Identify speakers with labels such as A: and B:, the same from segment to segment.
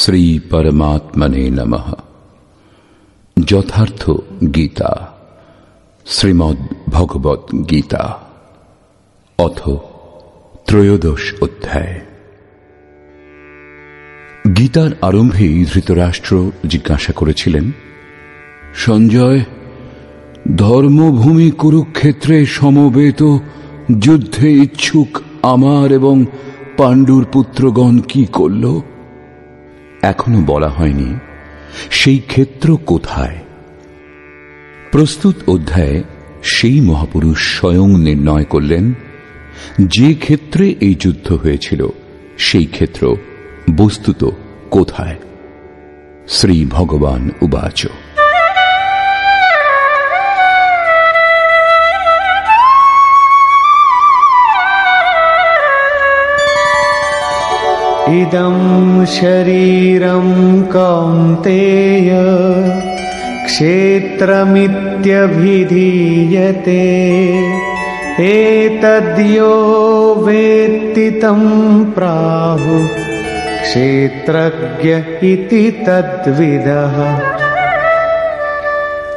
A: শ্রী পরমাত্মনে নমঃ। যথার্থ গীতা, শ্রীমদ্ ভগবত গীতা, অথ ত্রয়োদশ অধ্যায়। গীতার আরম্ভেই ধৃতরাষ্ট্র জিজ্ঞাসা করেছিলেন, সঞ্জয়, ধর্মভূমি কুরুক্ষেত্রে সমবেত যুদ্ধে ইচ্ছুক আমার এবং পাণ্ডুর পুত্রগণ কি করল? এখনো বলা হয়নি সেই ক্ষেত্র কোথায়। প্রস্তুত অধ্যায়ে সেই মহাপুরুষ স্বয়ং নির্ণয় করলেন যে ক্ষেত্রে এই যুদ্ধ হয়েছিল সেই ক্ষেত্র বস্তুত কোথায়। শ্রী ভগবান উবাচ,
B: ইদং শরীরং কৌন্তেয় ক্ষেত্রমিত্যভিধীয়তে এতদ্যো বেত্তি তং প্রাহুঃ ক্ষেত্রজ্ঞ ইতি তদ্বিদঃ।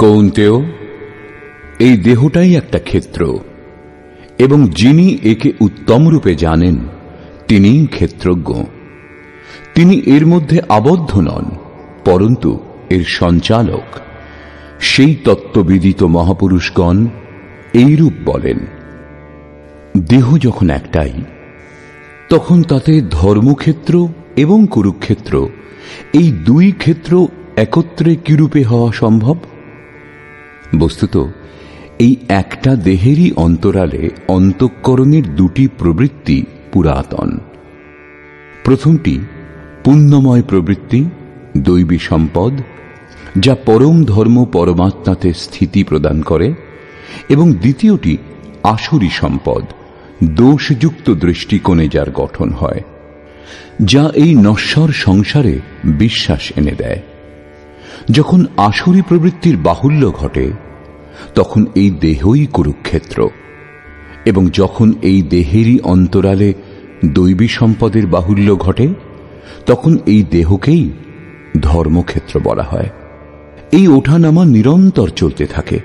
A: কৌন্তেয়, এই দেহটাই একটা ক্ষেত্র এবং যিনি একে উত্তম রূপে জানেন তিনি ক্ষেত্রজ্ঞ। তিনি এর মধ্যে আবদ্ধ নন, পরন্তু এর সঞ্চালক। সেই তত্ত্ববিদিত মহাপুরুষগণ এইরূপ বলেন। দেহ যখন একটাই, তখন তাতে ধর্মক্ষেত্র এবং কুরুক্ষেত্র এই দুই ক্ষেত্র একত্রে কিরূপে হওয়া সম্ভব? বস্তুত এই একটা দেহেরই অন্তরালে অন্তঃকরণের দুটি প্রবৃত্তি পুরাতন। প্রথমটি পুণ্যময় প্রবৃত্তি, দৈবী সম্পদ, যা পরম ধর্ম পরমাত্মাতে স্থিতি প্রদান করে, এবং দ্বিতীয়টি আসুরী সম্পদ, দোষযুক্ত দৃষ্টিকোণে যার গঠন হয়, যা এই নশ্বর সংসারে বিশ্বাস এনে দেয়। যখন আসুরী প্রবৃত্তির বাহুল্য ঘটে তখন এই দেহই কুরুক্ষেত্র, এবং যখন এই দেহেরই অন্তরালে দৈবী সম্পদের বাহুল্য ঘটে তখন এই দেহকেই ধর্মক্ষেত্র বলা হয়। এই ওঠানামা নিরন্তর চলতে থাকে,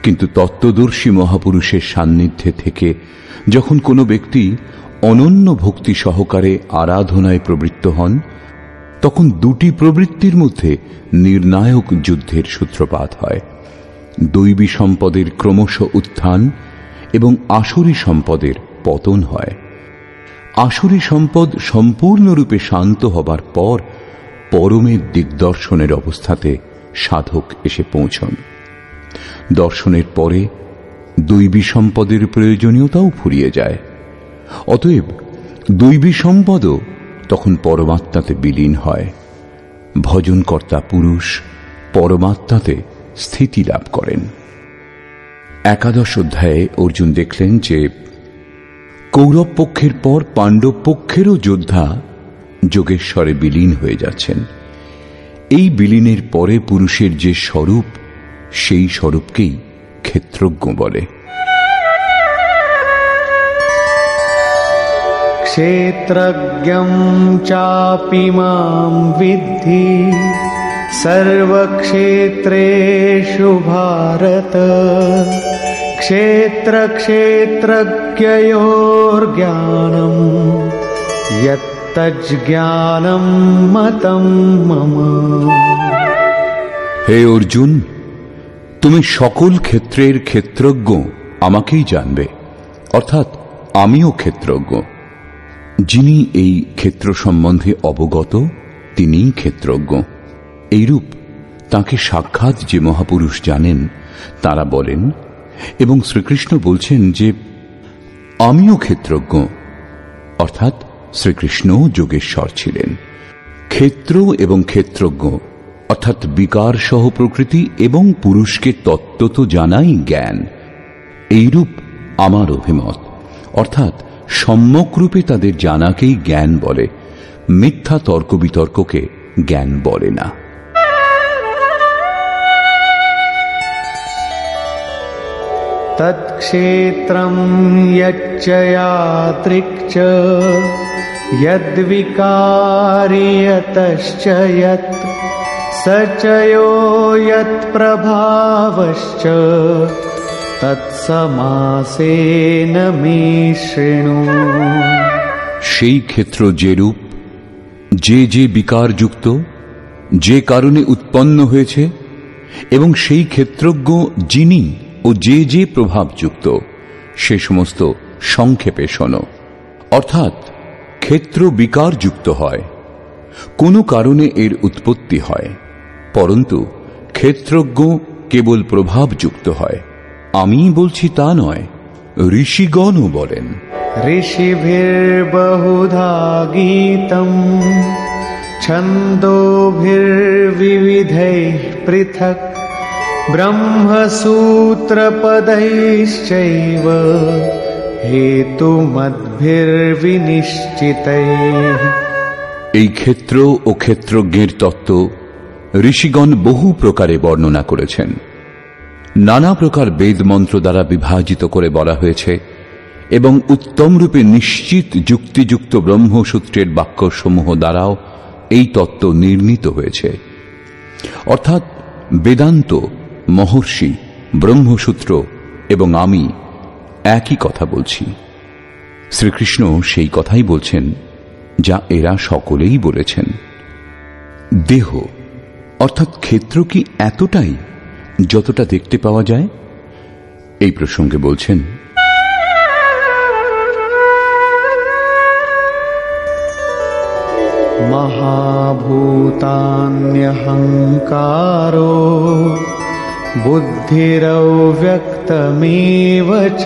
A: কিন্তু তত্ত্বদর্শী মহাপুরুষের সান্নিধ্যে থেকে যখন কোনো ব্যক্তি অনন্য ভক্তি সহকারে আরাধনায় প্রবৃত্ত হন, তখন দুটি প্রবৃত্তির মধ্যে নির্ণায়ক যুদ্ধের সূত্রপাত হয়। দৈবী সম্পদের ক্রমশ উত্থান এবং আসুরী সম্পদের পতন হয়। আসুরী সম্পদ সম্পূর্ণরূপে শান্ত হবার পর পরমের দিগদর্শনের অবস্থাতে সাধক এসে পৌঁছন। দর্শনের পরে দৈবী সম্পদের প্রয়োজনীয়তাও ফুরিয়ে যায়। অতএব দৈবী সম্পদও তখন পরমাত্মাতে বিলীন হয়। ভজনকর্তা পুরুষ পরমাত্মাতে স্থিতি লাভ করেন। একাদশ অধ্যায়ে অর্জুন দেখলেন যে কৌরব পক্ষের পর পাণ্ডব পক্ষেরও যোদ্ধা যোগেশ্বরে বিলীন হয়ে যাচ্ছেন। এই বিলীনের পরে পুরুষের যে স্বরূপ, সেই স্বরূপকেই ক্ষেত্রজ্ঞ বলে।
B: ক্ষেত্রজ্ঞং চাপি মাম বিদ্ধি সর্বক্ষেত্রেষু ভারত ক্ষেত্রক্ষেত্রজ্ঞয়োর্জ্ঞানম যত্তজ্জ্ঞানম মতম মম।
A: হে অর্জুন, তুমি সকল ক্ষেত্রের ক্ষেত্রজ্ঞ আমাকেই জানবে, অর্থাৎ আমিও ক্ষেত্রজ্ঞ। যিনি এই ক্ষেত্র সম্বন্ধে অবগত তিনিই ক্ষেত্রজ্ঞ। এইরূপ তাঁকে সাক্ষাৎ যে মহাপুরুষ জানেন তাঁরা বলেন, এবং শ্রীকৃষ্ণ বলছেন যে আমিও ক্ষেত্রজ্ঞ, অর্থাৎ শ্রীকৃষ্ণ যোগেশ্বর ছিলেন। ক্ষেত্র এবং ক্ষেত্রজ্ঞ অর্থাৎ বিকার সহ প্রকৃতি এবং পুরুষকে তত্ত্বত জানাই জ্ঞান। এইরূপ আমার অভিমত, অর্থাৎ সম্যক রূপে তাদের জানাকেই জ্ঞান বলে, মিথ্যা তর্ক বিতর্ককে জ্ঞান বলে না।
B: তৎক্ষেত্রম যচ্চ যাত্রিক চ यद्विकारी यतश्च यत् स च यो यत्प्रभावश्च তৎসমাসেন মে শৃণু।
A: সেই ক্ষেত্র যে রূপ, যে যে বিকারযুক্ত, যে কারণে উৎপন্ন হয়েছে, এবং সেই ক্ষেত্রজ্ঞ যিনি ও যে যে প্রভাবযুক্ত, সে সমস্ত সংক্ষেপে শোনো। অর্থাৎ ক্ষেত্র বিকারযুক্ত হয়, কোনো কারণে এর উৎপত্তি হয়, পরন্তু ক্ষেত্রজ্ঞ কেবল প্রভাবযুক্ত হয়। আমি বলছি তা নয়, ঋষিগণও বলেন।
B: ঋষিভির্বহুধা গীতম ছন্দোভির্বিবিধৈঃ পৃথক ব্রহ্মসূত্রপदैश्चैव হেতুমদ্ভির্বিনিশ্চিতৈঃ।
A: এই ক্ষেত্র ও ক্ষেত্রজ্ঞের তত্ত্ব ঋষিগণ বহু প্রকারে বর্ণনা করেছেন। নানা প্রকার বেদ মন্ত্র দ্বারা বিভাজিত করে বলা হয়েছে এবং উত্তম রূপে নিশ্চিত যুক্তিযুক্ত ব্রহ্মসূত্রের বাক্যসমূহ দ্বারাও এই তত্ত্ব নির্ণীত হয়েছে। অর্থাৎ বেদান্ত, মহর্ষি, ব্রহ্মসূত্র এবং আমি একই কথা বলছি। শ্রীকৃষ্ণ সেই কথাই বলছেন যা এরা সকলেই বলেছেন। দেহ অর্থাৎ ক্ষেত্র কি এতটাই যতটা দেখতে পাওয়া যায়? এই প্রসঙ্গে বলছেন,
B: মহাভূতান্যহংকারো বুদ্ধিরব্যক্তমেব চ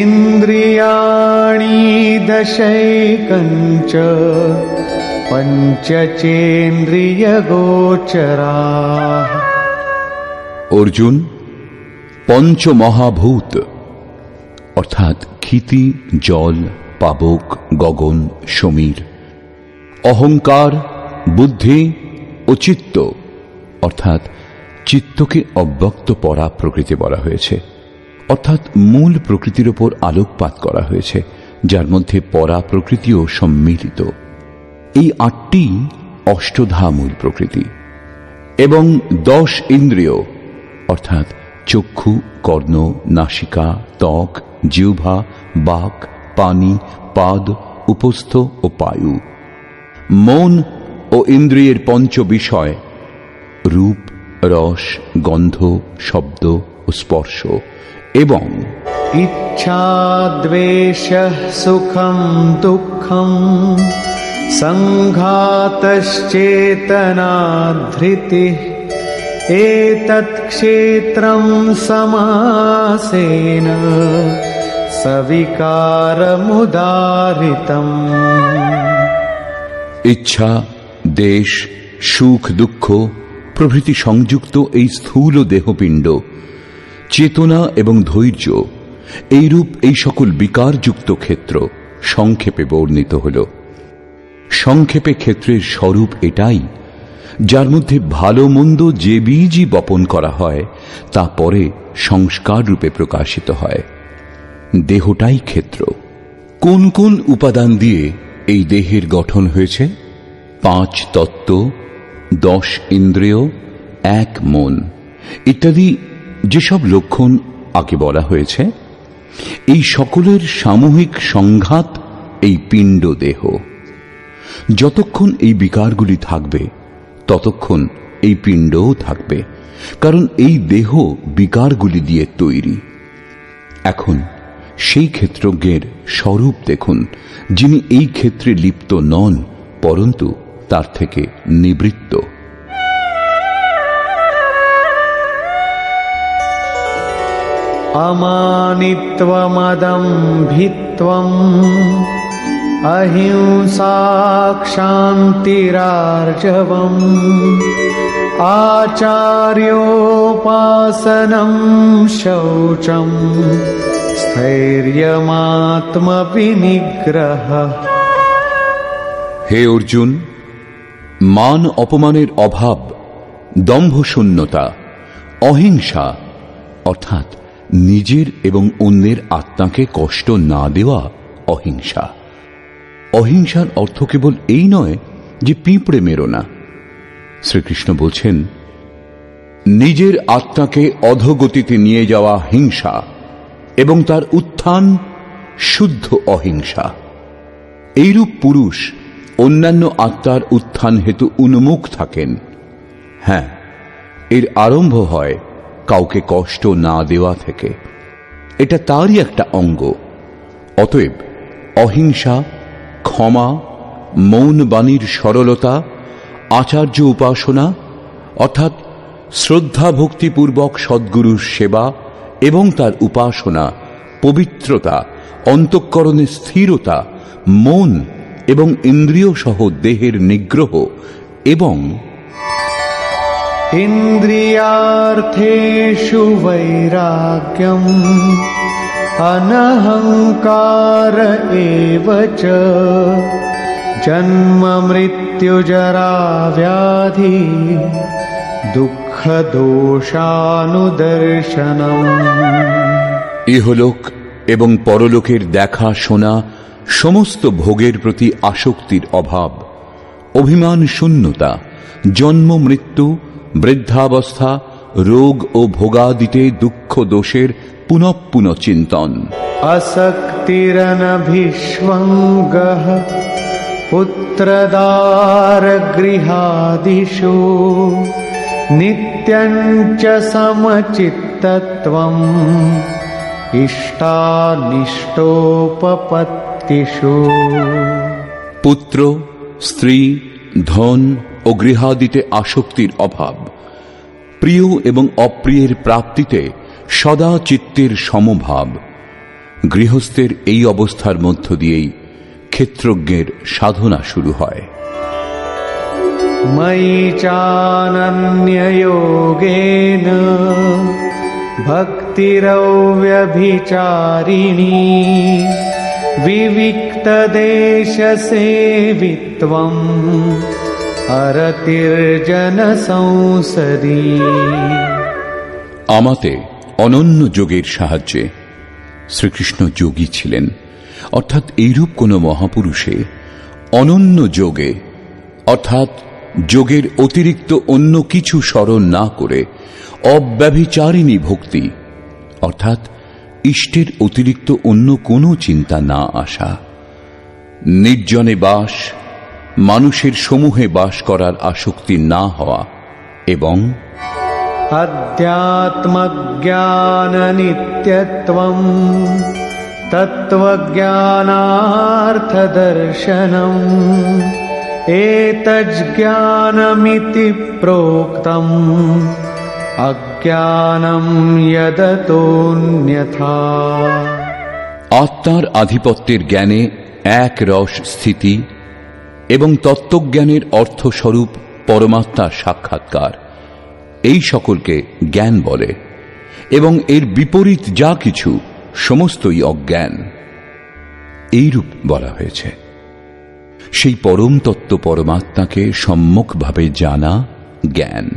B: ইন্দ্রিয়াণি দশৈকঞ্চ পঞ্চচেন্দ্রিয়গোচরাঃ।
A: অর্জুন, পঞ্চমহাভূত অর্থাৎ ক্ষিতি, জল, পাবক, গগন, সমীর, অহংকার, বুদ্ধি ও চিত্ত অর্থাৎ চিত্তকে অব্যক্ত পরা প্রকৃতি বলা হয়েছে। অর্থাৎ মূল প্রকৃতির উপর আলোকপাত করা হয়েছে, যার মধ্যে পরা প্রকৃতিও সম্মিলিত। এই আটটি অষ্টধা মূল প্রকৃতি। এবং 10 ইন্দ্রিয় অর্থাৎ চক্ষু, কর্ণ, নাসিকা, ত্বক, জিহ্বা, বাক, পানি, পাদ, উপস্থ ও পায়ু। মন ও ইন্দ্রিয়ের পঞ্চ বিষয় রূপ, রস, গন্ধ, শব্দ ও স্পর্শ এবং
B: ইচ্ছা, দ্বেষ, সুখম দুঃখম সংঘাতশ্চেতনা ধৃতি এতৎ ক্ষেত্রম সমাসেন সবিকারমুদাহৃতম।
A: ইচ্ছা, দেশ, সুখ, দুঃখ প্রভৃতি সংযুক্ত এই স্থূল দেহপিণ্ড, চেতনা এবং ধৈর্য এইরূপ এই সকল বিকারযুক্ত ক্ষেত্র সংক্ষেপে বর্ণিত হল। সংক্ষেপে ক্ষেত্রের স্বরূপ এটাই, যার মধ্যে ভালো মন্দ যে বীজই বপন করা হয় তা পরে সংস্কার রূপে প্রকাশিত হয়। দেহটাই ক্ষেত্র। কোন কোন উপাদান দিয়ে এই দেহের গঠন হয়েছে? 5 তত্ত্ব, 10 ইন্দ্রিয়, 1 মন ইত্যাদি যেসব লক্ষণ আগে বলা হয়েছে, এই সকলের সামূহিক সংঘাত এই পিণ্ড দেহ। যতক্ষণ এই বিকারগুলি থাকবে ততক্ষণ এই পিণ্ডও থাকবে, কারণ এই দেহ বিকারগুলি দিয়ে তৈরি। এখন সেই ক্ষেত্রজ্ঞের স্বরূপ দেখুন, যিনি এই ক্ষেত্রে লিপ্ত নন, পরন্তু তার থেকে নিবৃত্ত।
B: অমানিত্বমদম্ভিত্বম অহিংসা ক্ষান্তিরার্জবম আচার্যোপাসনম শৌচম স্থৈর্যমাত্মবিনিগ্রহ।
A: হে অর্জুন, মান অপমানের অভাব, দম্ভশূন্যতা, অহিংসা অর্থাৎ নিজের এবং অন্যের আত্মাকে কষ্ট না দেওয়া অহিংসা, অহিংসার অর্থ কেবল এই নয় যে পিঁপড়ে মেরো না। শ্রীকৃষ্ণ বলছেন, নিজের আত্মাকে অধোগতিতে নিয়ে যাওয়া হিংসা এবং তার উত্থান শুদ্ধ অহিংসা। এইরূপ পুরুষ অন্যান্য আত্মার উত্থান হেতু উন্মুখ থাকেন। হ্যাঁ, এর আরম্ভ হয় কাউকে কষ্ট না দেওয়া থেকে। এটা তারই একটা অঙ্গ। অতএব অহিংসা, ক্ষমা, মৌন বাণীর সরলতা, আচার্য উপাসনা অর্থাৎ শ্রদ্ধা ভক্তিপূর্বক সদ্গুরুর সেবা এবং তার উপাসনা, পবিত্রতা, অন্তঃকরণের স্থিরতা, মন এবং ইন্দ্রিয় সহ দেহের নিগ্রহ এবং
B: ইন্দ্রিয়ার্থেষু বৈরাগ্যম অনহংকার এব চ জন্ম মৃত্যু জরা ব্যাধি দুঃখ দোষানুদর্শনম।
A: ইহলোক এবং পরলোকের দেখা শোনা, সমস্ত ভোগের প্রতি আসক্তির অভাব, অভিমান শূন্যতা, জন্ম মৃত্যু, বৃদ্ধাবস্থা, রোগ ও ভোগাদিতে দুঃখ দোষের পুনঃ পুনঃ চিন্তন।
B: আসক্তিরনভিষ্বঙ্গঃ পুত্রদার গৃহাদিষু নিত্যং চ সমচিত্তত্বম ইষ্টানিষ্টোপপত্তিষু।
A: পুত্র, স্ত্রী, ধন ও গৃহাদিতে আসক্তির অভাব, প্রিয় এবং অপ্রিয়ের প্রাপ্তিতে সদা চিত্তের সমভাব। গৃহস্থের এই অবস্থার মধ্য দিয়েই ক্ষেত্রজ্ঞের সাধনা শুরু হয়।
B: ময়ি চানন্যযোগেন ভক্তিরব্যভিচারিণী বিবিক্তদেশসেবিত্বম অরতির্জন সংসদী।
A: আমাতে অনন্য যোগের সাহায্যে, শ্রীকৃষ্ণ যোগী ছিলেন, অর্থাৎ এইরূপ কোন মহাপুরুষে অনন্য যোগে অর্থাৎ যোগের অতিরিক্ত অন্য কিছু স্মরণ না করে অব্যভিচারিণী ভক্তি অর্থাৎ ইষ্টের অতিরিক্ত অন্য কোনো চিন্তা না আসা, নির্জনে বাস, মানুষের সমূহে বাস করার আসক্তি না হওয়া এবং
B: অধ্যাত্মজ্ঞান নিত্যত্বম তত্ত্বজ্ঞানার্থদর্শনম এতজ্জ্ঞানমিতি প্রোক্তম অজ্ঞানম যদতোন্যথা।
A: আত্মার আধিপত্যের জ্ঞানে এক রস স্থিতি এবং তত্ত্বজ্ঞানের অর্থস্বরূপ পরমাত্মার সাক্ষাৎকার, এই সকলকে জ্ঞান বলে এবং এর বিপরীত যা কিছু সমস্তই অজ্ঞান। এইরূপ বলা হয়েছে। সেই পরম তত্ত্ব পরমাত্মাকে সম্যকভাবে জানা জ্ঞান।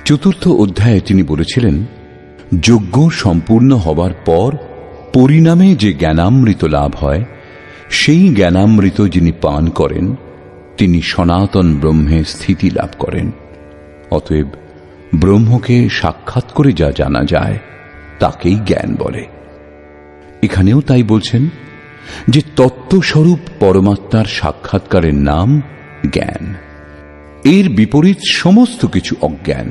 A: চতুর্থ অধ্যায়ে তিনি বলেছিলেন, যজ্ঞ সম্পূর্ণ হবার পর পরিণামে যে জ্ঞানামৃত লাভ হয়, সেই জ্ঞানামৃত যিনি পান করেন তিনি সনাতন ব্রহ্মে স্থিতি লাভ করেন। অতএব ব্রহ্মকে সাক্ষাৎ করে যা জানা যায় তাকেই জ্ঞান বলে। এখানেও তাই বলছেন যে তত্ত্বস্বরূপ পরমাত্মার সাক্ষাৎকারের নাম জ্ঞান। এর বিপরীত সমস্ত কিছু অজ্ঞান,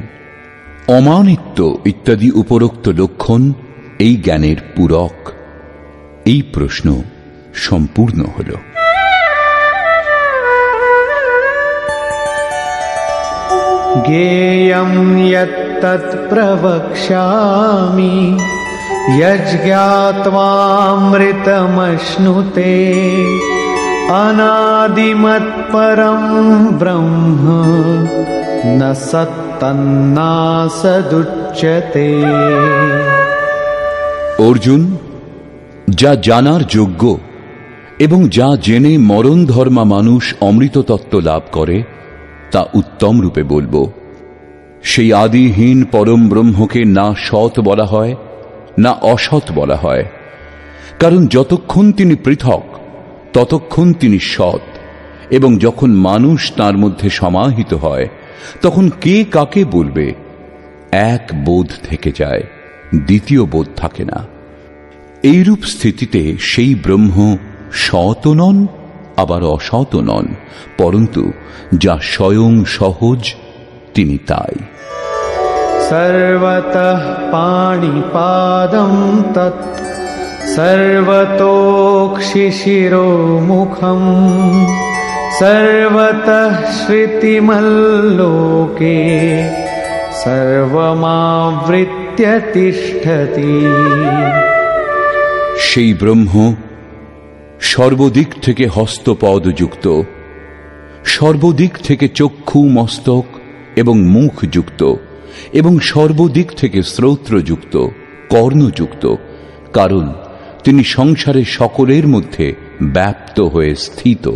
A: অমানিত্ব ইত্যাদি উপরোক্ত লক্ষণ এই জ্ঞানের পূরক। এই প্রশ্ন সম্পূর্ণ হল।
B: জ্ঞেয়ং যত্তৎ প্রবক্ষ্যামি যজ্ঞাত্মামৃতমশ্নুতে অনাদিমৎপরম ব্রহ্ম ন সত্তন্নাসদুচ্যতে।
A: অর্জুন, যা জানার যোগ্য এবং যা জেনে মরণ ধর্মা মানুষ অমৃত তত্ত্ব লাভ করে তা উত্তম রূপে বলবো। সেই আদিহীন পরম ব্রহ্মকে না সৎ বলা হয় না অসৎ বলা হয়, কারণ যতক্ষণ তিনি পৃথক ততক্ষণ তিনি সৎ, এবং যখন মানুষ তার মধ্যে সমাহিত হয় তখন কে কাকে বলবে? এক বোধ থেকে যায়, দ্বিতীয় বোধ থাকে না। এইরূপ স্থিতিতে সেই ব্রহ্ম সৎ নন, আবার অসৎ নন, পরন্তু যা স্বয়ং সহজ তিনি তাই।
B: সর্বতঃ পাণিপাদং তৎ সর্বতোক্ষিশিরোমুখম সর্বতঃ শ্রুতিমল্লোকে সর্বমাবৃত্য তিষ্ঠতি।
A: সেই ব্রহ্ম সর্বদিক থেকে হস্তপদযুক্ত, সর্বদিক থেকে চক্ষু মস্তক এবং মুখ যুক্ত, এবং সর্বদিক থেকে শ্রোত্রযুক্ত, কর্ণযুক্ত, কারণ তিনি সংসারে সকলের মধ্যে ব্যাপ্ত হয়ে স্থিত।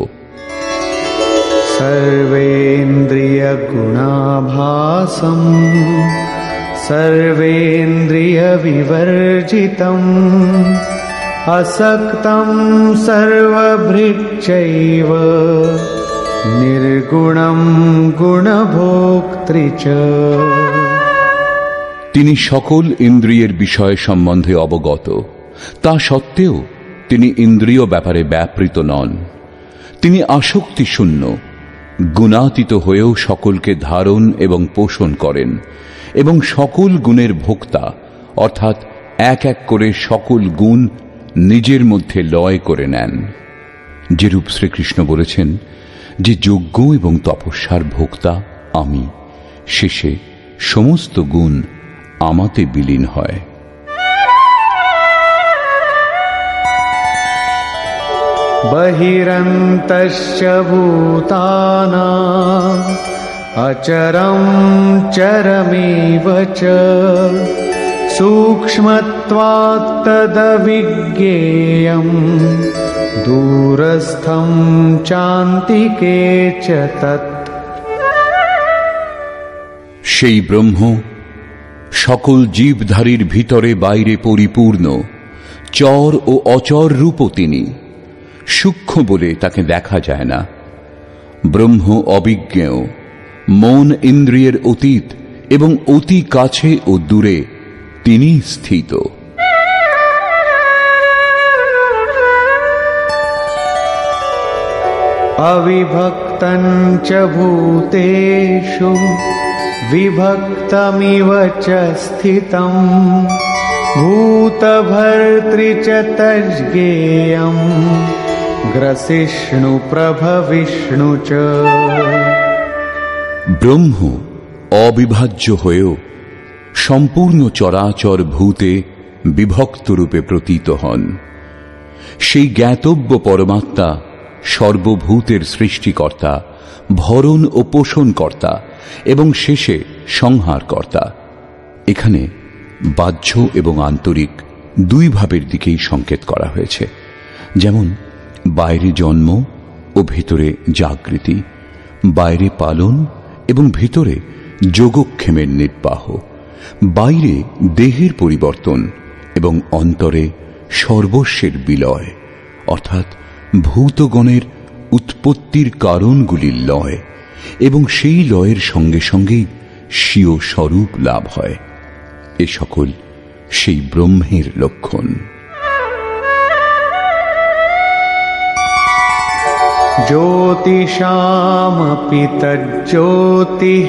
B: সর্বেন্দ্রিয় গুণাভাসম সর্বেন্দ্রিয় বিবর্জিতম আসক্তম সর্বভৃচ্চৈব নির্গুণম গুণভোক্তৃ চ।
A: তিনি সকল ইন্দ্রিয়ের বিষয় সম্বন্ধে অবগত, তা সত্ত্বেও তিনি ইন্দ্রিয় ব্যাপারে ব্যাপৃত নন। তিনি আসক্তি শূন্য, গুণাতীত হয়েও সকলকে ধারণ এবং পোষণ করেন, এবং সকল গুণের ভোক্তা, অর্থাৎ এক এক করে সকল গুণ নিজের মধ্যে লয় করে নেন। যেরূপ শ্রীকৃষ্ণ বলেছেন যে যজ্ঞ এবং তপস্যার ভোক্তা আমি, শেষে সমস্ত গুণ আমাতে বিলীন হয়।
B: বহিরন্তশ্চ ভূতানাং অচরং চরমেব চ সূক্ষ্মত্বাৎ তদবিজ্ঞেয়ং দূরস্থং চান্তিকে চ তৎ।
A: সেই ব্রহ্ম সকল জীবধারীর ভিতরে বাইরে পরিপূর্ণ, চর ও অচর রূপও তিনি। সূক্ষ্ম বলে তাকে দেখা যায় না। ব্রহ্ম অবিজ্ঞেয়, মন ইন্দ্রিয়ের অতীত এবং অতি কাছে ও দূরে তিনি স্থিত।
B: অবিভক্তং চ ভূতেষু বিভক্তমিব চ স্থিতং ভূতভর্তৃ চ তজ্ঞেয়ং গ্রসিষ্ণু প্রভবিষ্ণু চ।
A: ব্রহ্ম অবিভাজ্য হয়েও সম্পূর্ণ চরাচর ভূতে বিভক্ত রূপে প্রতীত হন। সেই জ্ঞাতব্য পরমাত্মা সর্বভূতের সৃষ্টিকর্তা, ভরণ ও পোষণকর্তা এবং শেষে সংহারকর্তা। এখানে বাহ্য এবং আন্তরিক দুই ভাবের দিকেই সংকেত করা হয়েছে, যেমন বাইরে জন্ম ও ভেতরে জাগৃতি, বাইরে পালন এবং ভেতরে যোগক্ষেমের নির্বাহ, বাইরে দেহের পরিবর্তন এবং অন্তরে সর্বস্বের বিলয়, অর্থাৎ ভূতগণের উৎপত্তির কারণগুলির লয়, এবং সেই লয়ের সঙ্গে সঙ্গেই স্বীয় স্বরূপ লাভ হয়। এ সকল সেই ব্রহ্মের লক্ষণ।
B: জ্যোতিষামপি তজ্জ্যোতিঃ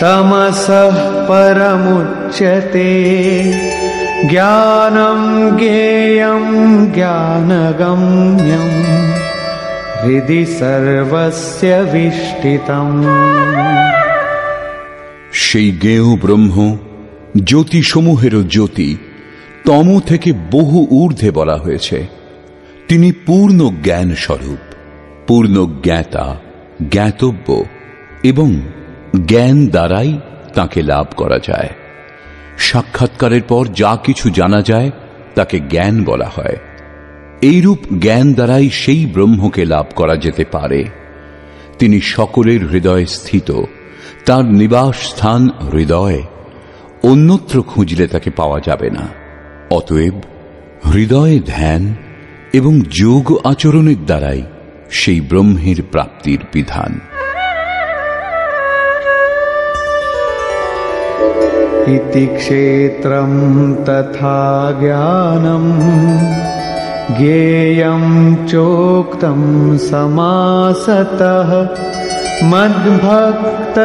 B: তমসঃ পরমুচ্যতে জ্ঞানং জ্ঞেয়ং জ্ঞানগম্যং হৃদি সর্বস্য বিষ্ঠিতং।
A: সেই জ্ঞেয় ব্রহ্ম জ্যোতিসমূহেরও জ্যোতি, তম থেকে বহু ঊর্ধ্বে বলা হয়েছে। তিনি পূর্ণ জ্ঞান স্বরূপ, পূর্ণ জ্ঞাতা, জ্ঞাতব্য, এবং জ্ঞান দ্বারাই তাকে লাভ করা যায়। সাক্ষাৎকারের পর যা কিছু জানা যায় তাকে জ্ঞান বলা হয়। এইরূপ জ্ঞান দ্বারাই সেই ব্রহ্মকে লাভ করা যেতে পারে। তিনি সকলের হৃদয়ে স্থিত, তার নিবাস স্থান হৃদয়, অন্যত্র খুঁজলে তাকে পাওয়া যাবে না। অতএব হৃদয়ে ধ্যান এবং যোগ আচরণের দ্বারাই সেই ব্রহ্মের প্রাপ্তির বিধান।
B: ইতি ক্ষেত্রম তথা জ্ঞানম জ্ঞেয়ং চোক্তম সমাসতঃ মদ্ভক্ত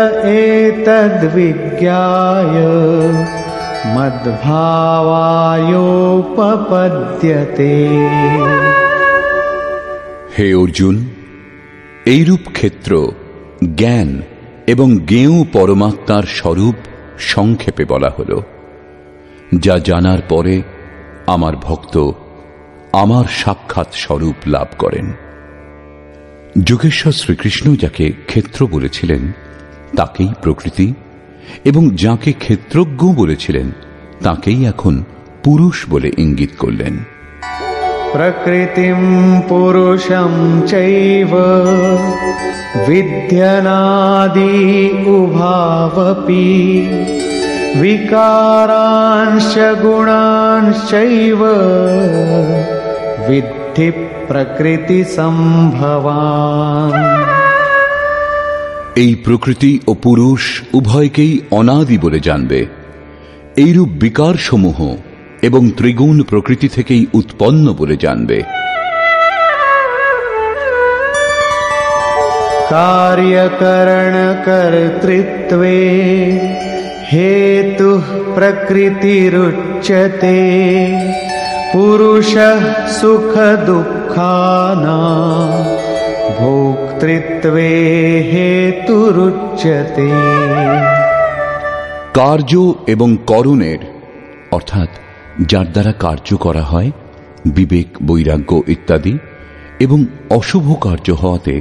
B: এতদ্বিজ্ঞায় মদ্ভাবায়োপপদ্যতে।
A: হে অর্জুন, এইরূপ ক্ষেত্র, জ্ঞান এবং জ্ঞেয় পরমাত্মার স্বরূপ সংক্ষেপে বলা হল, যা জানার পরে আমার ভক্ত আমার সাক্ষাৎ স্বরূপ লাভ করেন। যোগেশ্বর শ্রীকৃষ্ণ যাকে ক্ষেত্র বলেছিলেন তাকেই প্রকৃতি, এবং যাকে ক্ষেত্রজ্ঞ বলেছিলেন তাকেই এখন পুরুষ বলে ইঙ্গিত করলেন।
B: প্রকৃতিম পুরুষম চৈব বিদ্যনাদি উভাবপি বিকারাংশ গুণাংশৈব বিদ্ধি প্রকৃতি সম্ভবান।
A: এই প্রকৃতি ও পুরুষ উভয়কেই অনাদি বলে জানবে। এইরূপ বিকার সমূহ এবং ত্রিগুণ প্রকৃতি থেকেই উৎপন্ন বলে জানবে।
B: কার্যকরণ কর্তৃত্বে হেতু প্রকৃতিরুচ্যতে পুরুষঃ সুখ দুঃখানাং ভোক্তৃত্বে হেতুরুচ্যতে।
A: কার্য এবং করণের অর্থাৎ যার দ্বারা কার্য করা হয়, বিবেক, বৈরাগ্য ইত্যাদি, এবং অশুভ কার্য হওয়াতে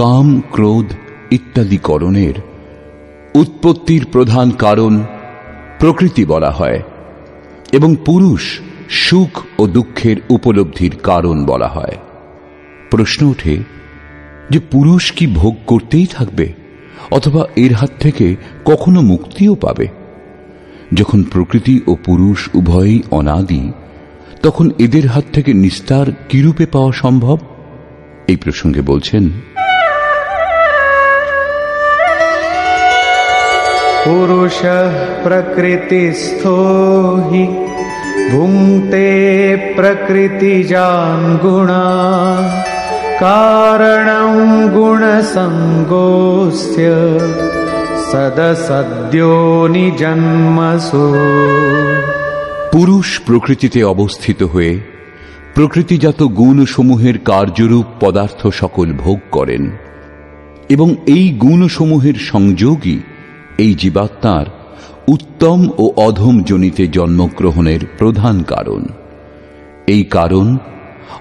A: কাম, ক্রোধ ইত্যাদি করণের উৎপত্তির প্রধান কারণ প্রকৃতি বলা হয়, এবং পুরুষ সুখ ও দুঃখের উপলব্ধির কারণ বলা হয়। প্রশ্ন ওঠে যে পুরুষ কি ভোগ করতেই থাকবে, অথবা এর হাত থেকে কখনো মুক্তিও পাবে? যখন প্রকৃতি ও পুরুষ উভয়ই অনাদি, তখন এদের হাত থেকে নিস্তার কিরূপে পাওয়া সম্ভব? এই প্রসঙ্গে বলছেন,
B: পুরুষঃ প্রকৃতিস্থো হি ভুঙ্ক্তে প্রকৃতিজান গুণান কারণং গুণসঙ্গোস্য সদসদ্যোনি জন্মসু।
A: পুরুষ প্রকৃতিতে অবস্থিত হয়ে প্রকৃতিজাত গুণসমূহের কার্যরূপ পদার্থ সকল ভোগ করেন, এবং এই গুণসমূহের সংযোগই এই জীবাত্মার উত্তম ও অধম যোনিতে জন্মগ্রহণের প্রধান কারণ। এই কারণ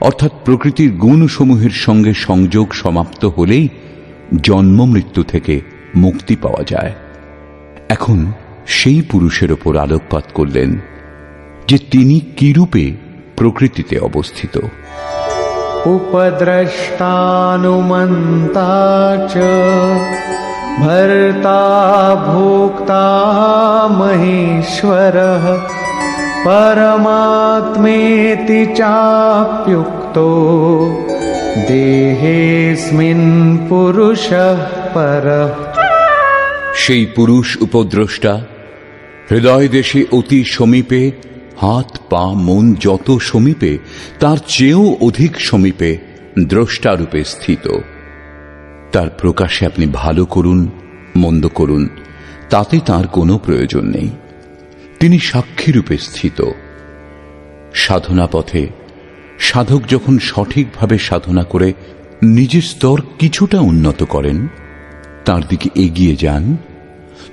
A: অর্থাৎ প্রকৃতির গুণসমূহের সঙ্গে সংযোগ সমাপ্ত হলেই জন্ম মৃত্যু থেকে মুক্তি পাওয়া যায়। এখন সেই পুরুষের ওপর আলোকপাত করলেন যে তিনি কিরূপে প্রকৃতিতে অবস্থিত।
B: উপদ্রষ্টানুমন্তা চ ভর্তা ভোক্তা মহেশ্বরঃ পরমাত্মেতি চাপ্যুক্তো দেহেস্মিন পুরুষঃ পরঃ।
A: সেই পুরুষ উপদ্রষ্টা, হৃদয় দেশে অতি সমীপে, হাত পা মন যত সমীপে তার চেয়েও অধিক সমীপে দ্রষ্টারূপে স্থিত। তার প্রকাশে আপনি ভালো করুন মন্দ করুন, তাতে তার কোনো প্রয়োজন নেই। তিনি সাক্ষীরূপে স্থিত। সাধনা পথে সাধক যখন সঠিকভাবে সাধনা করে নিজের স্তর কিছুটা উন্নত করেন, তার দিকে এগিয়ে যান,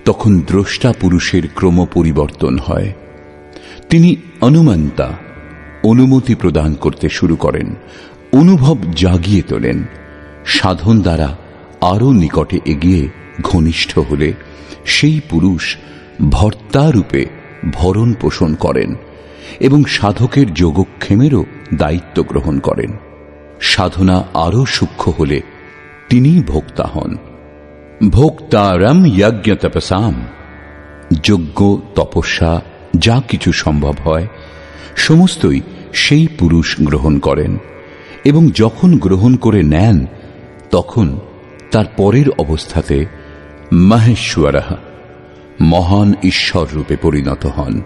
A: তখন দ্রষ্টা পুরুষের ক্রম পরিবর্তন হয়। তিনি অনুমন্তা, অনুমতি প্রদান করতে শুরু করেন, অনুভব জাগিয়ে তোলেন। সাধন দ্বারা আরো নিকটে এগিয়ে ঘনিষ্ঠ হলে সেই পুরুষ ভর্তারূপে ভরণ পোষণ করেন এবং সাধকের যোগক্ষেমেরও দায়িত্ব গ্রহণ করেন। সাধনা আরো সূক্ষ্ম হলে তিনিই ভোক্তা হন। ভোক্তারম যজ্ঞ তপসাম, যজ্ঞ তপস্যা যা কিছু সম্ভব হয় সমস্তই সেই পুরুষ গ্রহণ করেন এবং যখন গ্রহণ করে নেন তখন তার পরের অবস্থাতে মহেশ্বরঃ মহান ঈশ্বর রূপে পরিণত হন।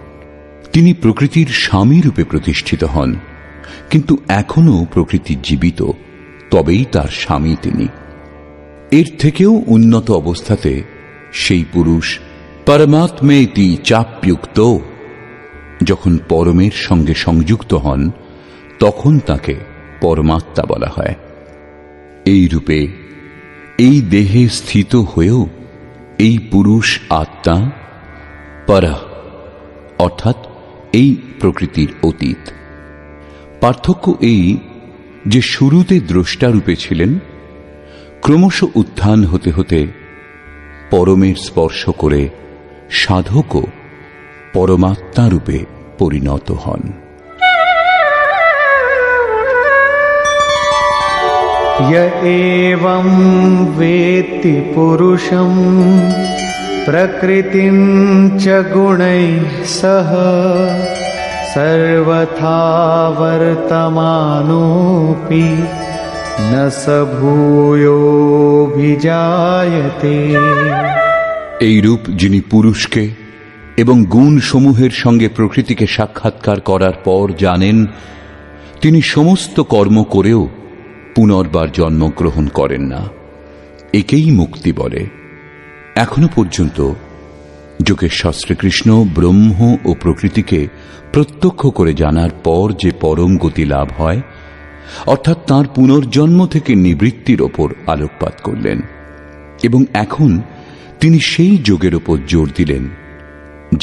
A: তিনি প্রকৃতির স্বামী রূপে প্রতিষ্ঠিত হন, কিন্তু এখনও প্রকৃতি জীবিত, তবেই তার স্বামী তিনি। এর থেকেও উন্নত অবস্থাতে সেই পুরুষ পরমাত্মেতি চাপ্যুক্ত, যখন পরমের সঙ্গে সংযুক্ত হন তখন তাকে পরমাত্মা বলা হয়। এই রূপে এই দেহে স্থিত হয়েও এই পুরুষ আত্মা পরঃ অর্থাৎ এই প্রকৃতির অতীত। পার্থক্য এই যে শুরুতে দ্রষ্টারূপে ছিলেন, ক্রমশ উত্থান হতে হতে পরমের স্পর্শ করে সাধকও পরমাত্মা রূপে পরিণত হন।
B: य एवं वेत्ति पुरुषं प्रकृतिं च गुणैः सह सर्वथा वर्तमानोऽपि न स भूयोऽभिजायते।
A: এই রূপ যিনি পুরুষকে এবং গুণ সমূহের সঙ্গে প্রকৃতিকে সাক্ষাৎকার করার পর জানেন, তিনি সমস্ত কর্ম করেও পুনর্বার জন্মগ্রহণ করেন না। একেই মুক্তি বলে। এখনো পর্যন্ত যোগেশ্বর শ্রীকৃষ্ণ ব্রহ্ম ও প্রকৃতিকে প্রত্যক্ষ করে জানার পর যে পরম গতি লাভ হয়, অর্থাৎ তাঁর পুনর্জন্ম থেকে নিবৃত্তির ওপর আলোকপাত করলেন, এবং এখন তিনি সেই যোগের ওপর জোর দিলেন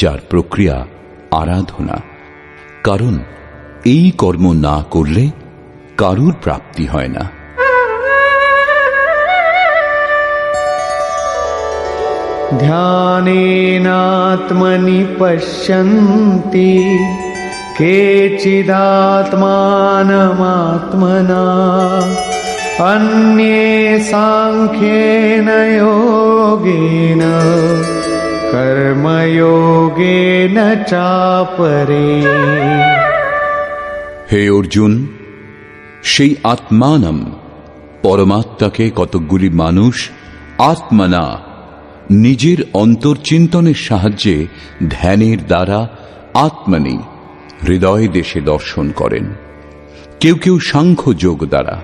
A: যার প্রক্রিয়া আরাধনা। কারণ এই কর্ম না করলে কারুর প্রাপ্তি হয় না।
B: ধ্যানেনাত্মনি পশ্যন্তি কেচিদাত্মানমাত্মনা অন্যে সাংখ্যেন যোগেন কর্মযোগেন চাপরে।
A: হে অর্জুন, সেই আত্মানম পরমাত্মাকে কতকগুলি মানুষ আত্মনা নিজের অন্তর্চিন্তনের সাহায্যে ধ্যানের দ্বারা আত্মনি হৃদয় দেশে দর্শন করেন। কেউ কেউ সাংখ্য যোগ দ্বারা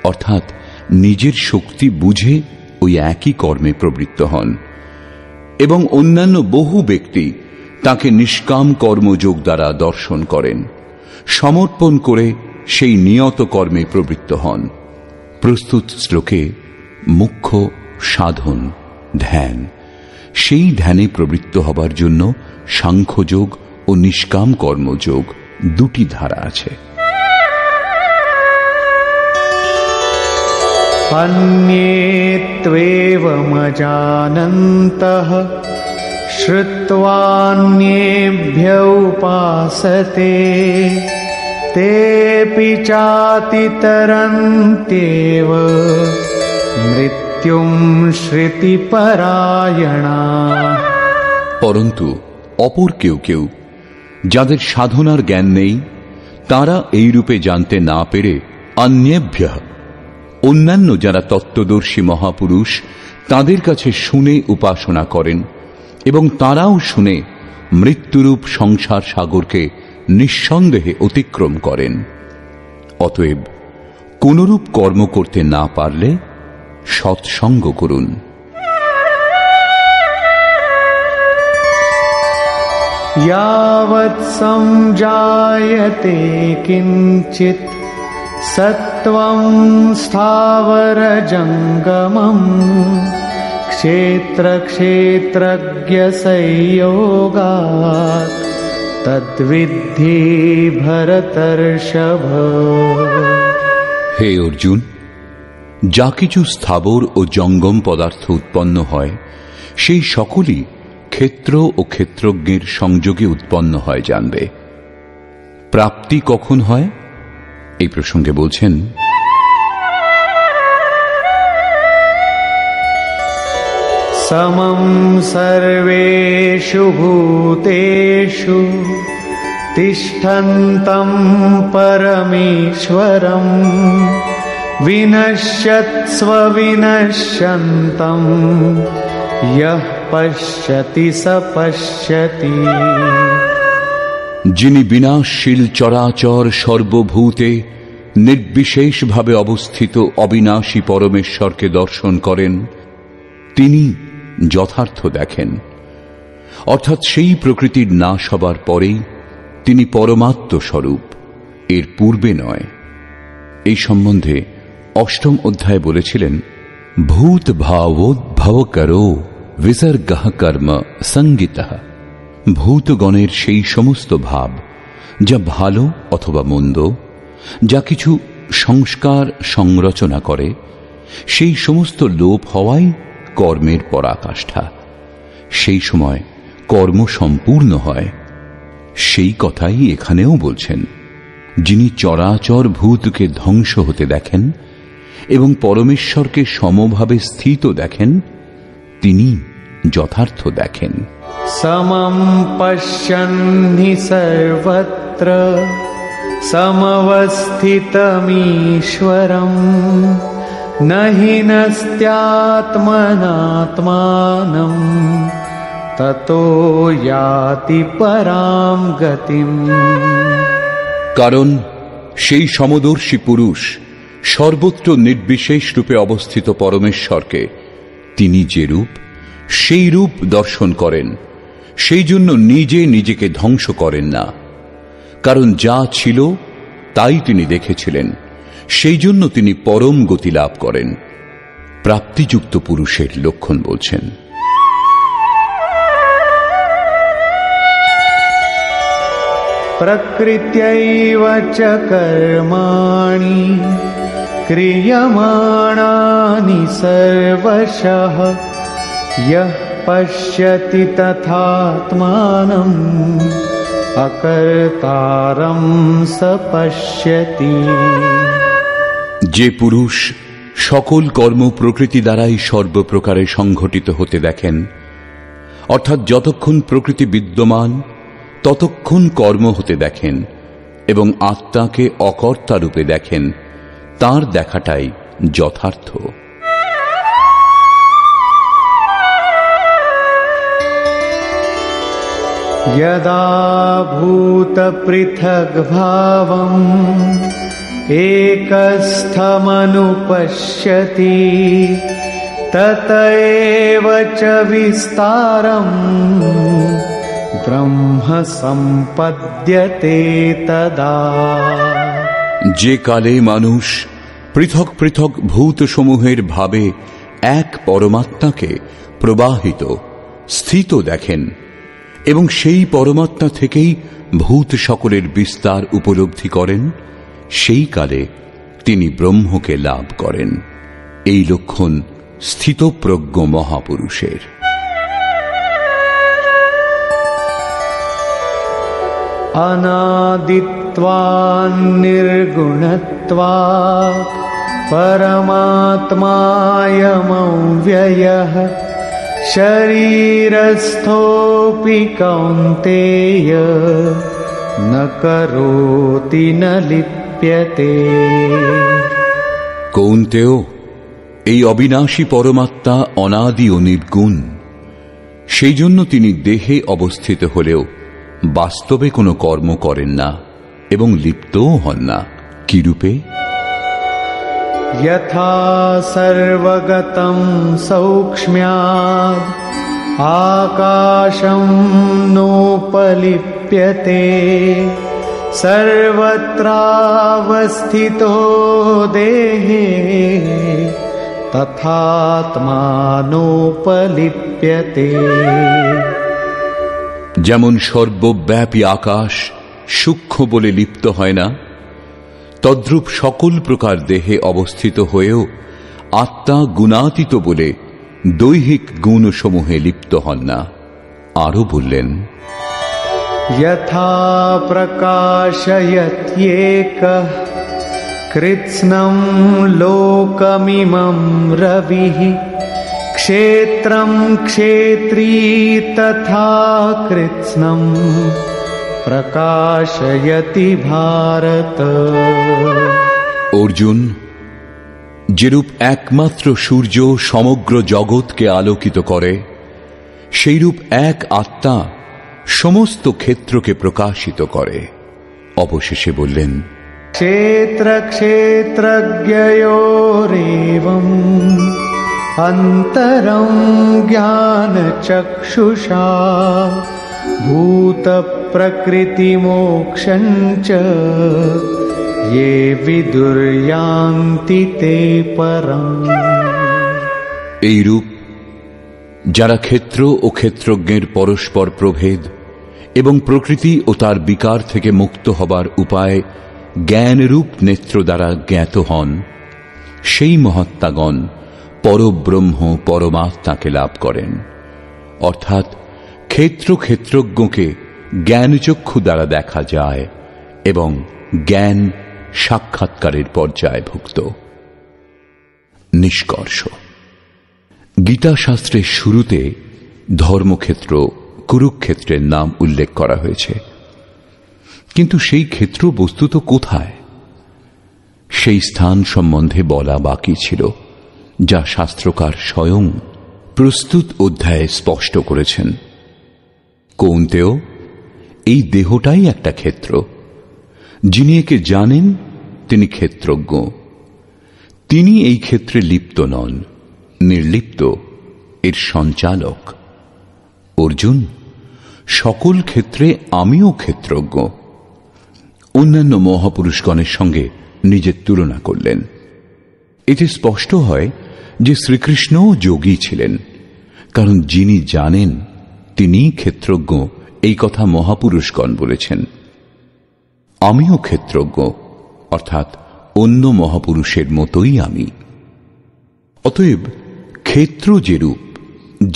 A: অর্থাৎ নিজের শক্তি বুঝে ওই একই কর্মে প্রবৃত্ত হন, এবং অন্যান্য বহু ব্যক্তি তাকে নিষ্কাম কর্মযোগ দ্বারা দর্শন করেন, সমর্পণ করে সেই নিয়ত কর্মে প্রবৃত্ত হন। প্রস্তুত শ্লোকে মুখ্য সাধন ধ্যান, সেই ধ্যানে প্রবৃত্ত হবার জন্য সাংখ্যযোগ ও নিষ্কাম কর্মযোগ দুটি ধারা আছে।
B: अन्येत्वेवमजानन्तः श्रुत्वान्येभ्य उपासते तेऽपि चातितरन्त्येव मृत्युं श्रुतिपरायणा।
A: পরন্তু অপর কেউ কেউ যাদের সাধনার জ্ঞান নেই, তারা এই রূপে জানতে না পেরে অন্যেভ্য অন্যান্য যারা তত্ত্বদর্শী মহাপুরুষ তাদের কাছে শুনে উপাসনা করেন, এবং তারাও শুনে মৃত্যুরূপ সংসার সাগরকে নিঃসন্দেহে অতিক্রম করেন। অতএব কোনরূপ কর্ম করতে না পারলে সৎসঙ্গ করুন।
B: यावत् संजायते किंचित सत्वं स्थावरजंगमम् क्षेत्रक्षेत्रज्ञ संयोगात् तद्विद्धि भरतर्षभ।
A: হে অর্জুন, যা কিছু স্থাবর ও জঙ্গম পদার্থ উৎপন্ন হয় সেই সকলই ক্ষেত্র ও ক্ষেত্রজ্ঞের সংযোগে উৎপন্ন হয় জানবে। প্রাপ্তি কখন হয় এই প্রসঙ্গে বলছেন,
B: समं सर्वेषु भूतेषु तिष्ठन्तं परमेश्वरं विनश्यत्स्व विनश्यन्तं यः पश्यति स पश्यति।
A: যিনি বিনাশশীল চরাচর সর্বভূতে নির্বিশেষভাবে অবস্থিত অবিনাশী পরমেশ্বরকে দর্শন করেন, তিনি যথার্থ দেখেন। অর্থাৎ সেই প্রকৃতির নাশ হবার পরেই তিনি পরমাত্ম স্বরূপ, এর পূর্বে নয়। এই সম্বন্ধে অষ্টম অধ্যায়ে বলেছিলেন, ভূত ভাবোদ্ভব করো বিসর্গঃ কর্ম সঙ্গীতঃ। ভূতগণের সেই সমস্ত ভাব, যা ভালো অথবা মন্দ, যা কিছু সংস্কার সংরচনা করে, সেই সমস্ত লোপ হওয়াই কর্মের পরাকাষ্ঠা। সেই সময় কর্ম সম্পূর্ণ হয়। সেই কথাই এখানেও বলছেন। যিনি চরাচর ভূতকে ধ্বংস হতে দেখেন এবং পরমেশ্বরকে সমভাবে স্থিত দেখেন, তিনি যথার্থ দেখেন।
B: समं पश्यन्हि सर्वत्र समवस्थितमीश्वरं न हि नस्त्यात्मनात्मानं ततो याति परां गतिम्।
A: কারণ সেই সমদর্শী পুরুষ সর্বত্র নির্বিশেষ রূপে অবস্থিত পরমেশ্বরকে তিনি যে রূপ, সেই রূপ দর্শন করেন। সেই জন্য নিজে নিজেকে ধ্বংস করেন না, কারণ যা ছিল তাই তিনি দেখেছিলেন। সেই জন্য তিনি পরম গতি লাভ করেন। প্রাপ্তিযুক্ত পুরুষের লক্ষণ বলছেন।
B: प्रकृत्यैव च कर्माणि क्रियमाणानि सर्वशः यः पश्यति तथात्मानम् अकर्तारं स पश्यति।
A: যে পুরুষ সকল কর্ম প্রকৃতি দ্বারাই সর্বপ্রকারে সংঘটিত হতে দেখেন, অর্থাৎ যতক্ষণ প্রকৃতি বিদ্যমান ততক্ষণ কর্ম হতে দেখেন এবং আত্মাকে অকর্তা রূপে দেখেন, তার দেখাটাই যথার্থ।
B: यदा भूतपृथग्भावम् एकस्थमनुपश्यति तत एव च विस्तारम् ब्रह्म सम्पद्यते तदा।
A: যে কালে মানুষ পৃথক পৃথক ভূত সমূহের ভাবে এক পরমাত্মাকে প্রবাহিত স্থিত দেখেন এবং সেই পরমাত্মা থেকেই ভূত সকলের বিস্তার উপলব্ধি করেন, সেই কালে তিনি ব্রহ্মকে লাভ করেন। এই লক্ষণ স্থিতপ্রজ্ঞ মহাপুরুষের।
B: अनादित्वान् निर्गुणत्वात् परमात्मायमव्ययः शरीरस्थोऽपि कौन्तेय न करोति न लिप्यते।
A: কৌন্তেয়, এই অবিনাশী পরমাত্মা অনাদি ও নির্গুণ। সেই জন্য তিনি দেহে অবস্থিত হলেও বাস্তবে কোনো কর্ম করেন না এবং লিপ্তও হন না। কিরূপে?
B: यथा सर्वगतं सौक्ष्म्याद् आकाशं नोपलिप्यते सर्वत्रावस्थितो देहे तथात्मानोपलिप्यते।
A: যেমন সর্বব্যাপী আকাশ সূক্ষ্ম বলে লিপ্ত হয় না, তদ্রূপ সকল প্রকার দেহে অবস্থিত হয়েও আত্মা গুণাতীত বলে দৈহিক গুণসমূহে লিপ্ত হন না। আরো বললেন,
B: यथा प्रकाशयत्येकः कृत्स्नं लोकमिमं रविः क्षेत्रं क्षेत्री तथा कृत्स्नं प्रकाशयति भारत।
A: অর্জুন, যেরূপ একমাত্র সূর্য সমগ্র জগৎকে আলোকিত করে, সেইরূপ এক আত্মা সমস্ত ক্ষেত্রকে প্রকাশিত করে। অবশেষে বললেন,
B: क्षेत्र क्षेत्रज्ञयोरेवम् अन्तरं ज्ञान चक्षुषा भूत प्रकृति मोक्षं च ये विदुर्यान्ति ते परम्।
A: এইরূপ যারা ক্ষেত্র ও ক্ষেত্রজ্ঞের পরস্পর প্রভেদ এবং প্রকৃতি ও তার বিকার থেকে মুক্ত হবার উপায় জ্ঞানরূপ নেত্র দ্বারা জ্ঞাত হন, সেই মহাত্মাগণ পরব্রহ্ম পরমাত্মাকে লাভ করেন। অর্থাৎ ক্ষেত্র ক্ষেত্রজ্ঞকে জ্ঞানচক্ষু দ্বারা দেখা যায় এবং জ্ঞান সাক্ষাৎকারের পর্যায়ভুক্ত। নিষ্কর্ষ, গীতা শাস্ত্রের শুরুতে ধর্মক্ষেত্র কুরুক্ষেত্রের নাম উল্লেখ করা হয়েছে, কিন্তু সেই ক্ষেত্র বস্তুত কোথায়, সেই স্থান সম্বন্ধে বলা বাকি ছিল, যা শাস্ত্রকার স্বয়ং প্রস্তুত অধ্যায়ে স্পষ্ট করেছেন। কৌন্তেয়, এই দেহটাই একটা ক্ষেত্র। যিনি একে জানেন তিনি ক্ষেত্রজ্ঞ। তিনি এই ক্ষেত্রে লিপ্ত নন, নির্লিপ্ত, এর সঞ্চালক। অর্জুন, সকল ক্ষেত্রে আমিও ক্ষেত্রজ্ঞ। অন্যান্য মহাপুরুষগণের সঙ্গে নিজের তুলনা করলেন। এতে স্পষ্ট হয় যে শ্রীকৃষ্ণও যোগী ছিলেন, কারণ যিনি জানেন তিনিই ক্ষেত্রজ্ঞ, এই কথা মহাপুরুষগণ বলেছেন। আমিও ক্ষেত্রজ্ঞ, অর্থাৎ অন্য মহাপুরুষের মতোই আমি। অতএব ক্ষেত্র যেরূপ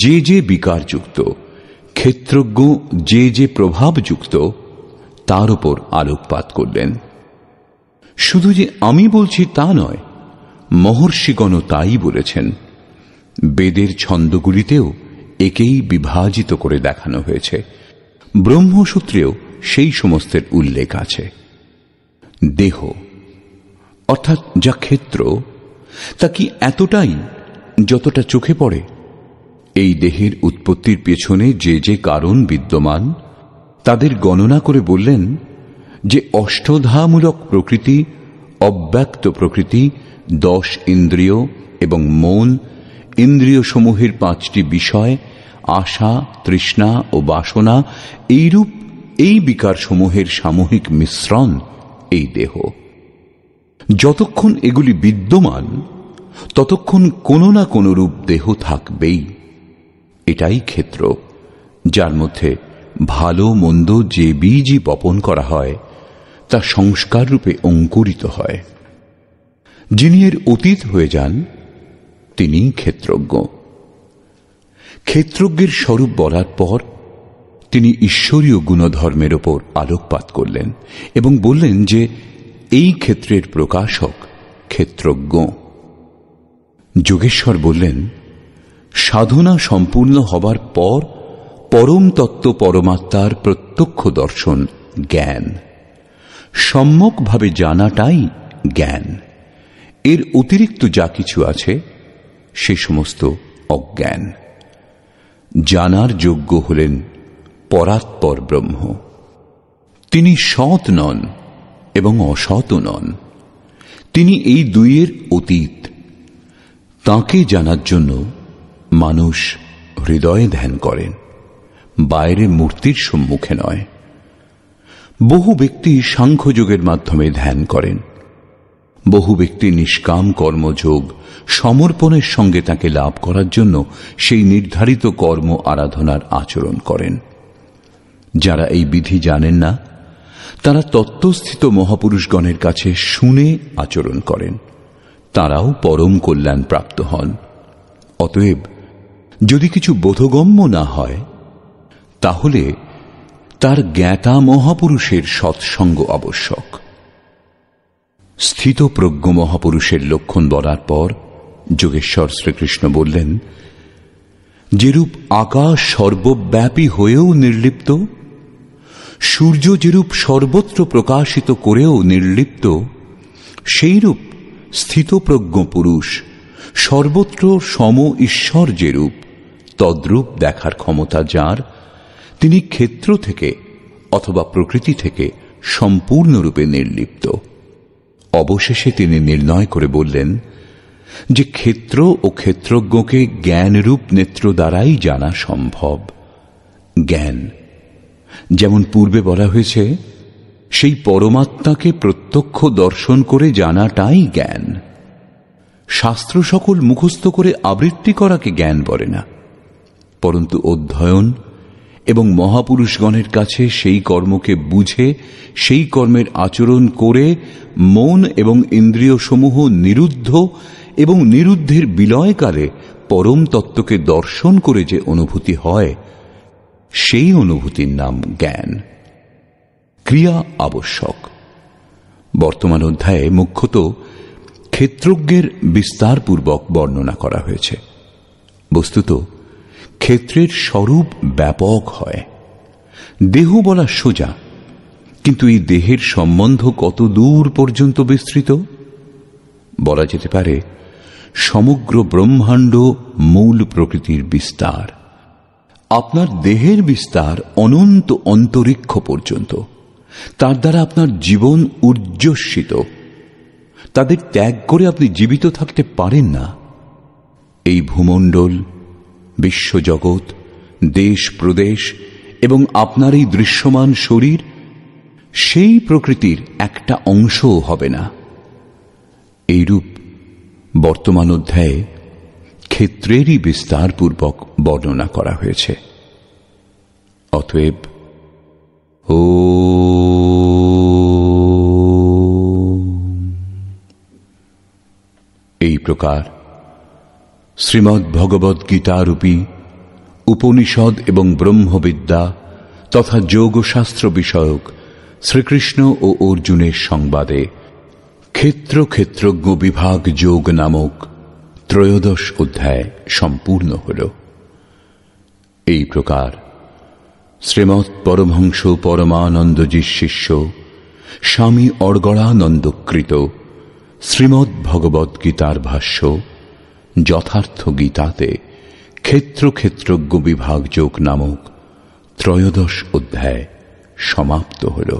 A: যে যে বিকারযুক্ত, ক্ষেত্রজ্ঞ যে যে প্রভাবযুক্ত, তার উপর আলোকপাত করলেন। শুধু যে আমি বলছি তা নয়, মহর্ষিগণও তাই বলেছেন। বেদের ছন্দগুলিতেও একেই বিভাজিত করে দেখানো হয়েছে। ব্রহ্মসূত্রেও সেই সমস্তের উল্লেখ আছে। দেহ অর্থাৎ যা ক্ষেত্র, তা কি এতটাই যতটা চোখে পড়ে? এই দেহের উৎপত্তির পেছনে যে যে কারণ বিদ্যমান, তাদের গণনা করে বললেন যে অষ্টধামূলক প্রকৃতি, অব্যক্ত প্রকৃতি, 10 ইন্দ্রিয় এবং মন, ইন্দ্রিয়সমূহের 5টি বিষয়, আশা, তৃষ্ণা ও বাসনা, এইরূপ এই বিকারসমূহের সামূহিক মিশ্রণ এই দেহ। যতক্ষণ এগুলি বিদ্যমান, ততক্ষণ কোনো না কোনো রূপ দেহ থাকবেই। এটাই ক্ষেত্র, যার মধ্যে ভালো মন্দ যে বীজই বপন করা হয়, তা সংস্কার রূপে অঙ্কুরিত হয়। যিনি এর অতীত হয়ে যান, তিনি ক্ষেত্রজ্ঞ। ক্ষেত্রজ্ঞের স্বরূপ বলার পর তিনি ঈশ্বরীয় গুণধর্মের ওপর আলোকপাত করলেন এবং বললেন যে এই ক্ষেত্রের প্রকাশক ক্ষেত্রজ্ঞ। যোগেশ্বর বললেন, সাধনা সম্পূর্ণ হবার পর পরম তত্ত্ব পরমাত্মার প্রত্যক্ষ দর্শন জ্ঞান। সম্যকভাবে জানাটাই জ্ঞান। এর অতিরিক্ত যা কিছু আছে সে সমস্ত অজ্ঞান। জানার যোগ্য হলেন পরাৎপর ব্রহ্ম। তিনি সৎ নন এবং অসৎ নন। তিনি এই দুইয়ের অতীত। তাঁকে জানার জন্য মানুষ হৃদয়ে ধ্যান করেন, বাইরে মূর্তির সম্মুখে নয়। বহু ব্যক্তি সাংখ্যযোগের মাধ্যমে ধ্যান করেন। বহু ব্যক্তি নিষ্কাম কর্মযোগ সমর্পণের সঙ্গে তাকে লাভ করার জন্য সেই নির্ধারিত কর্ম আরাধনার আচরণ করেন। যারা এই বিধি জানেন না, তারা তত্ত্বস্থিত মহাপুরুষগণের কাছে শুনে আচরণ করেন। তারাও পরম কল্যাণ প্রাপ্ত হন। অতএব যদি কিছু বোধগম্য না হয়, তাহলে তার জ্ঞাতা মহাপুরুষের সৎসঙ্গ আবশ্যক। স্থিতপ্রজ্ঞ মহাপুরুষের লক্ষণ বলার পর যোগেশ্বর শ্রীকৃষ্ণ বললেন, যেরূপ আকাশ সর্বব্যাপী হয়েও নির্লিপ্ত, সূর্য যেরূপ সর্বত্র প্রকাশিত করেও নির্লিপ্ত, সেইরূপ স্থিতপ্রজ্ঞ পুরুষ সর্বত্র সম ঈশ্বর যেরূপ তদ্রূপ দেখার ক্ষমতা যার, তিনি ক্ষেত্র থেকে অথবা প্রকৃতি থেকে সম্পূর্ণরূপে নির্লিপ্ত। অবশেষে তিনি নির্ণয় করে বললেন যে ক্ষেত্র ও ক্ষেত্রজ্ঞকে জ্ঞানরূপ নেত্র দ্বারাই জানা সম্ভব। জ্ঞান, যেমন পূর্বে বলা হয়েছে, সেই পরমাত্মাকে প্রত্যক্ষ দর্শন করে জানাটাই জ্ঞান। শাস্ত্র সকল মুখস্থ করে আবৃত্তি করাকে জ্ঞান বলে না, পরন্তু অধ্যয়ন এবং মহাপুরুষগণের কাছে সেই কর্মকে বুঝে সেই কর্মের আচরণ করে মন এবং ইন্দ্রিয়সমূহ নিরুদ্ধ এবং নিরুদ্ধের বিলয়কালে পরম তত্ত্বকে দর্শন করে যে অনুভূতি হয়, সেই অনুভূতির নাম জ্ঞান। ক্রিয়া আবশ্যক। বর্তমান অধ্যায়ে মুখ্যত ক্ষেত্রজ্ঞের বিস্তারপূর্বক বর্ণনা করা হয়েছে। বস্তুত ক্ষেত্রের স্বরূপ ব্যাপক হয়। দেহ বলা সোজা, কিন্তু এই দেহের সম্বন্ধ কত দূর পর্যন্ত বিস্তৃত? বলা যেতে পারে সমগ্র ব্রহ্মাণ্ড মূল প্রকৃতির বিস্তার। আপনার দেহের বিস্তার অনন্ত অন্তরিক্ষ পর্যন্ত। তার দ্বারা আপনার জীবন উর্জ্বস্বিত। তাদের ত্যাগ করে আপনি জীবিত থাকতে পারেন না। এই ভূমণ্ডল, বিশ্বজগৎ, দেশ প্রদেশ এবং আপনার এই দৃশ্যমান শরীর সেই প্রকৃতির একটা অংশও হবে না। এইরূপ বর্তমান অধ্যায়ে ক্ষেত্রেরই বিস্তারপূর্বক বর্ণনা করা হয়েছে। অতএব এই প্রকার শ্রীমদ্ ভগবদ্ গীতারূপী উপনিষদ এবং ব্রহ্মবিদ্যা তথা যোগশাস্ত্র বিষয়ক শ্রীকৃষ্ণ ও অর্জুনের সংবাদে ক্ষেত্র ক্ষেত্রজ্ঞ বিভাগ যোগ নামক ত্রয়োদশ অধ্যায় সম্পূর্ণ হল। এই প্রকার শ্রীমৎ পরমহংস পরমানন্দজির শিষ্য স্বামী অর্গড়ানন্দকৃত শ্রীমদ্ ভগবদ্ গীতার ভাষ্য যথার্থ গীতাতে ক্ষেত্র ক্ষেত্রজ্ঞ বিভাগ যোগ নামক ত্রয়োদশ অধ্যায় সমাপ্ত হল।